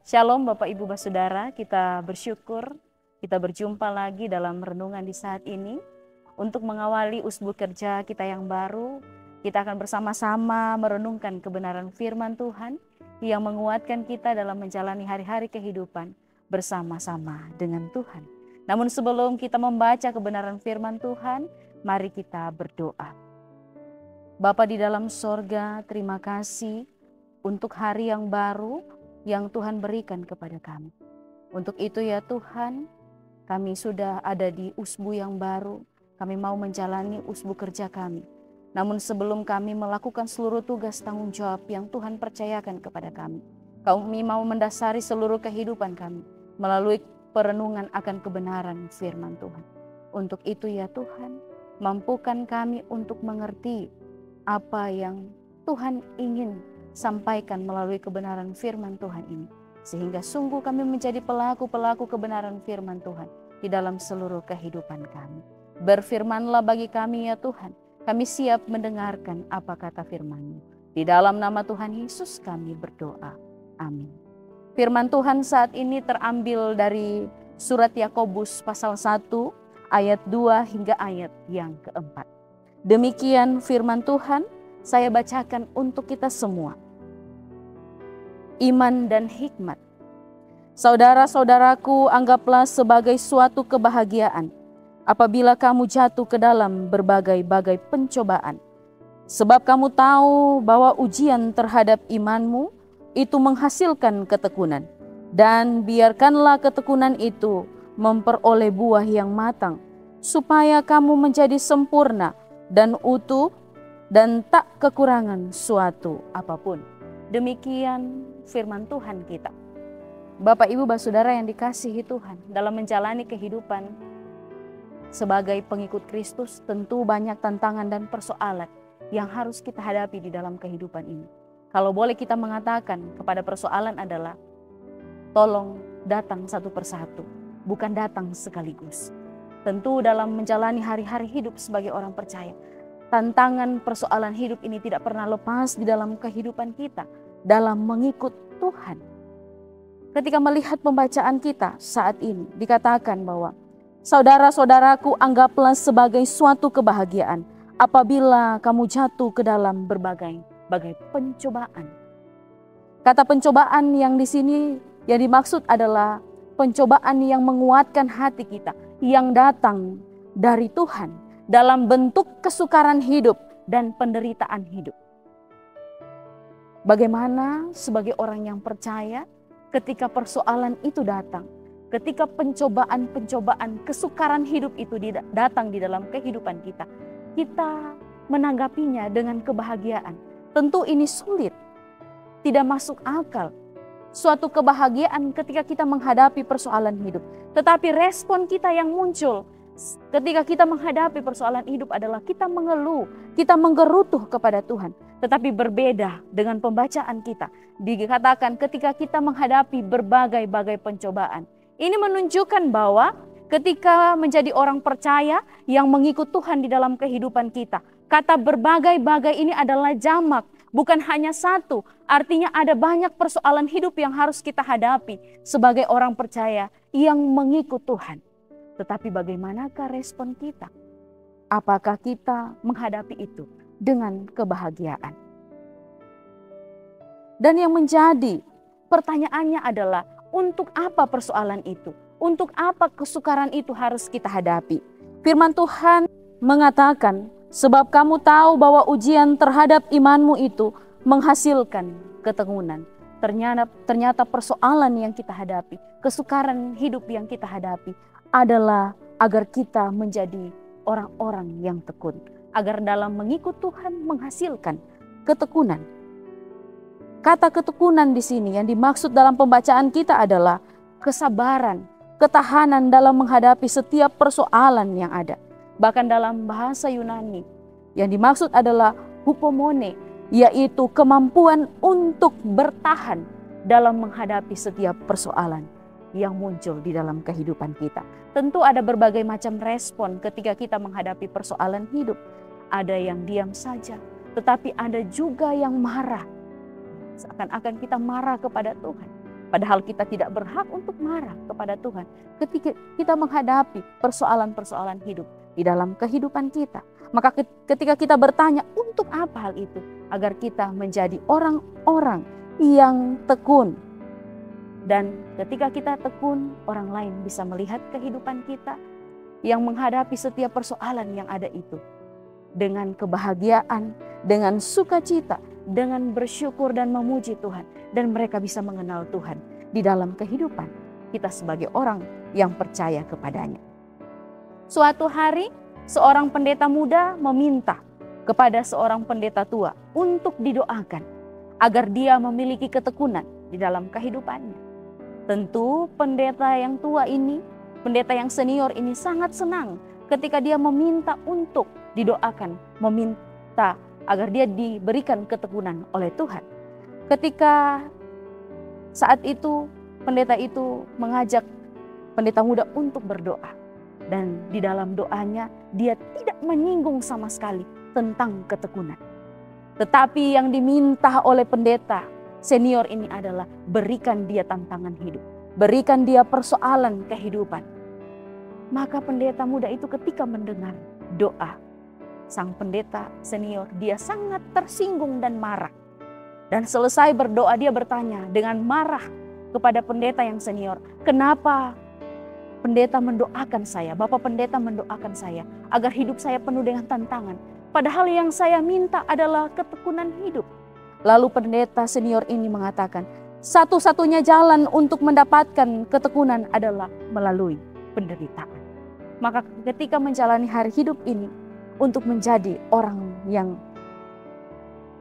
Shalom Bapak Ibu Saudara, kita bersyukur kita berjumpa lagi dalam renungan di saat ini. Untuk mengawali usbu kerja kita yang baru, kita akan bersama-sama merenungkan kebenaran firman Tuhan yang menguatkan kita dalam menjalani hari-hari kehidupan bersama-sama dengan Tuhan. Namun sebelum kita membaca kebenaran firman Tuhan, mari kita berdoa. Bapa di dalam sorga, terima kasih untuk hari yang baru yang Tuhan berikan kepada kami. Untuk itu ya Tuhan, kami sudah ada di usbu yang baru. Kami mau menjalani usbu kerja kami. Namun sebelum kami melakukan seluruh tugas tanggung jawab yang Tuhan percayakan kepada kami, kami mau mendasari seluruh kehidupan kami melalui perenungan akan kebenaran firman Tuhan. Untuk itu ya Tuhan, mampukan kami untuk mengerti apa yang Tuhan ingin sampaikan melalui kebenaran firman Tuhan ini. Sehingga sungguh kami menjadi pelaku-pelaku kebenaran firman Tuhan di dalam seluruh kehidupan kami. Berfirmanlah bagi kami ya Tuhan. Kami siap mendengarkan apa kata firman-Mu. Di dalam nama Tuhan Yesus kami berdoa. Amin. Firman Tuhan saat ini terambil dari surat Yakobus pasal 1 ayat 2 hingga ayat yang keempat. Demikian firman Tuhan, saya bacakan untuk kita semua. Iman dan hikmat. Saudara-saudaraku, anggaplah sebagai suatu kebahagiaan apabila kamu jatuh ke dalam berbagai-bagai pencobaan. Sebab kamu tahu bahwa ujian terhadap imanmu itu menghasilkan ketekunan. Dan biarkanlah ketekunan itu memperoleh buah yang matang, supaya kamu menjadi sempurna dan utuh dan tak kekurangan suatu apapun. Demikian firman Tuhan kita. Bapak Ibu Saudara yang dikasihi Tuhan, dalam menjalani kehidupan sebagai pengikut Kristus, tentu banyak tantangan dan persoalan yang harus kita hadapi di dalam kehidupan ini. Kalau boleh kita mengatakan kepada persoalan adalah, tolong datang satu persatu, bukan datang sekaligus. Tentu dalam menjalani hari-hari hidup sebagai orang percaya, tantangan persoalan hidup ini tidak pernah lepas di dalam kehidupan kita dalam mengikut Tuhan. Ketika melihat pembacaan kita saat ini, dikatakan bahwa saudara-saudaraku, anggaplah sebagai suatu kebahagiaan apabila kamu jatuh ke dalam berbagai pencobaan. Kata pencobaan yang di sini yang dimaksud adalah pencobaan yang menguatkan hati kita, yang datang dari Tuhan dalam bentuk kesukaran hidup dan penderitaan hidup. Bagaimana sebagai orang yang percaya ketika persoalan itu datang, ketika pencobaan-pencobaan kesukaran hidup itu datang di dalam kehidupan kita, kita menanggapinya dengan kebahagiaan. Tentu ini sulit, tidak masuk akal. Suatu kebahagiaan ketika kita menghadapi persoalan hidup. Tetapi respon kita yang muncul ketika kita menghadapi persoalan hidup adalah kita mengeluh, kita menggerutu kepada Tuhan. Tetapi berbeda dengan pembacaan kita. Dikatakan ketika kita menghadapi berbagai-bagai pencobaan. Ini menunjukkan bahwa ketika menjadi orang percaya yang mengikut Tuhan di dalam kehidupan kita, kata berbagai-bagai ini adalah jamak, bukan hanya satu. Artinya ada banyak persoalan hidup yang harus kita hadapi sebagai orang percaya yang mengikut Tuhan. Tetapi bagaimanakah respon kita? Apakah kita menghadapi itu dengan kebahagiaan? Dan yang menjadi pertanyaannya adalah, untuk apa persoalan itu? Untuk apa kesukaran itu harus kita hadapi? Firman Tuhan mengatakan, sebab kamu tahu bahwa ujian terhadap imanmu itu menghasilkan ketekunan. Ternyata persoalan yang kita hadapi, kesukaran hidup yang kita hadapi adalah agar kita menjadi orang-orang yang tekun. Agar dalam mengikut Tuhan menghasilkan ketekunan. Kata ketekunan di sini yang dimaksud dalam pembacaan kita adalah kesabaran, ketahanan dalam menghadapi setiap persoalan yang ada. Bahkan dalam bahasa Yunani yang dimaksud adalah hupomone, yaitu kemampuan untuk bertahan dalam menghadapi setiap persoalan yang muncul di dalam kehidupan kita. Tentu ada berbagai macam respon ketika kita menghadapi persoalan hidup. Ada yang diam saja, tetapi ada juga yang marah. Seakan-akan kita marah kepada Tuhan. Padahal kita tidak berhak untuk marah kepada Tuhan ketika kita menghadapi persoalan-persoalan hidup di dalam kehidupan kita. Maka ketika kita bertanya, untuk apa hal itu? Agar kita menjadi orang-orang yang tekun. Dan ketika kita tekun, orang lain bisa melihat kehidupan kita yang menghadapi setiap persoalan yang ada itu dengan kebahagiaan, dengan sukacita, dengan bersyukur dan memuji Tuhan. Dan mereka bisa mengenal Tuhan di dalam kehidupan kita sebagai orang yang percaya kepadanya. Suatu hari seorang pendeta muda meminta kepada seorang pendeta tua untuk didoakan agar dia memiliki ketekunan di dalam kehidupannya. Tentu pendeta yang tua ini, pendeta yang senior ini sangat senang ketika dia meminta untuk didoakan, meminta agar dia diberikan ketekunan oleh Tuhan. Ketika saat itu pendeta itu mengajak pendeta muda untuk berdoa. Dan di dalam doanya dia tidak menyinggung sama sekali tentang ketekunan. Tetapi yang diminta oleh pendeta senior ini adalah berikan dia tantangan hidup. Berikan dia persoalan kehidupan. Maka pendeta muda itu ketika mendengar doa sang pendeta senior, dia sangat tersinggung dan marah. Dan selesai berdoa dia bertanya dengan marah kepada pendeta yang senior, kenapa pendeta mendoakan saya, Bapak pendeta mendoakan saya agar hidup saya penuh dengan tantangan. Padahal yang saya minta adalah ketekunan hidup. Lalu pendeta senior ini mengatakan, satu-satunya jalan untuk mendapatkan ketekunan adalah melalui penderitaan. Maka ketika menjalani hari hidup ini, untuk menjadi orang yang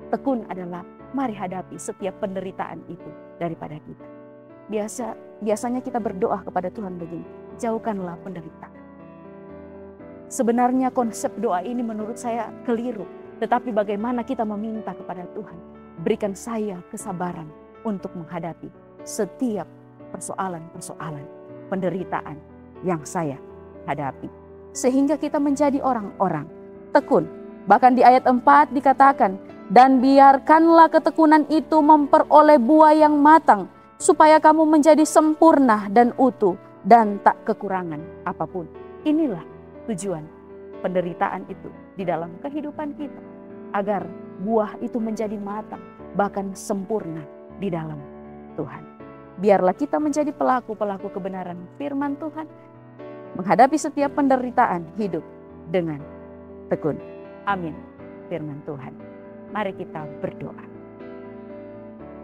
tekun adalah mari hadapi setiap penderitaan itu daripada kita. Biasanya kita berdoa kepada Tuhan begini, jauhkanlah penderitaan. Sebenarnya konsep doa ini menurut saya keliru. Tetapi bagaimana kita meminta kepada Tuhan, berikan saya kesabaran untuk menghadapi setiap persoalan-persoalan, penderitaan yang saya hadapi. Sehingga kita menjadi orang-orang tekun. Bahkan di ayat 4 dikatakan, dan biarkanlah ketekunan itu memperoleh buah yang matang, supaya kamu menjadi sempurna dan utuh dan tak kekurangan apapun. Inilah tujuan penderitaan itu di dalam kehidupan kita, agar buah itu menjadi matang, bahkan sempurna di dalam Tuhan. Biarlah kita menjadi pelaku-pelaku kebenaran firman Tuhan, menghadapi setiap penderitaan hidup dengan tekun. Amin. Firman Tuhan. Mari kita berdoa.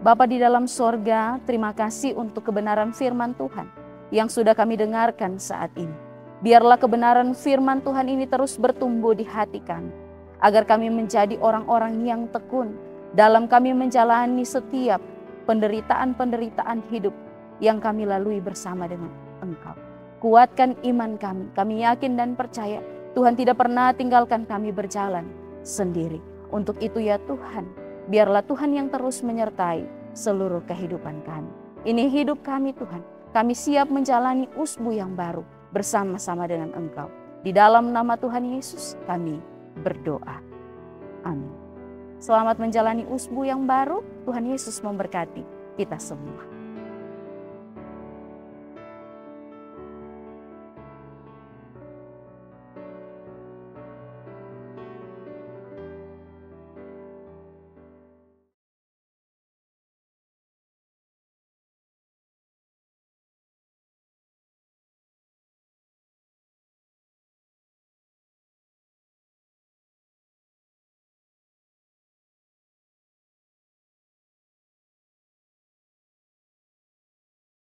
Bapa di dalam sorga, terima kasih untuk kebenaran firman Tuhan yang sudah kami dengarkan saat ini. Biarlah kebenaran firman Tuhan ini terus bertumbuh di hati kami, agar kami menjadi orang-orang yang tekun dalam kami menjalani setiap penderitaan-penderitaan hidup yang kami lalui bersama dengan Engkau. Kuatkan iman kami. Kami yakin dan percaya Tuhan tidak pernah tinggalkan kami berjalan sendiri. Untuk itu ya Tuhan, biarlah Tuhan yang terus menyertai seluruh kehidupan kami. Ini hidup kami Tuhan. Kami siap menjalani usbu yang baru bersama-sama dengan Engkau. Di dalam nama Tuhan Yesus kami berdoa. Amin. Selamat menjalani usbu yang baru. Tuhan Yesus memberkati kita semua.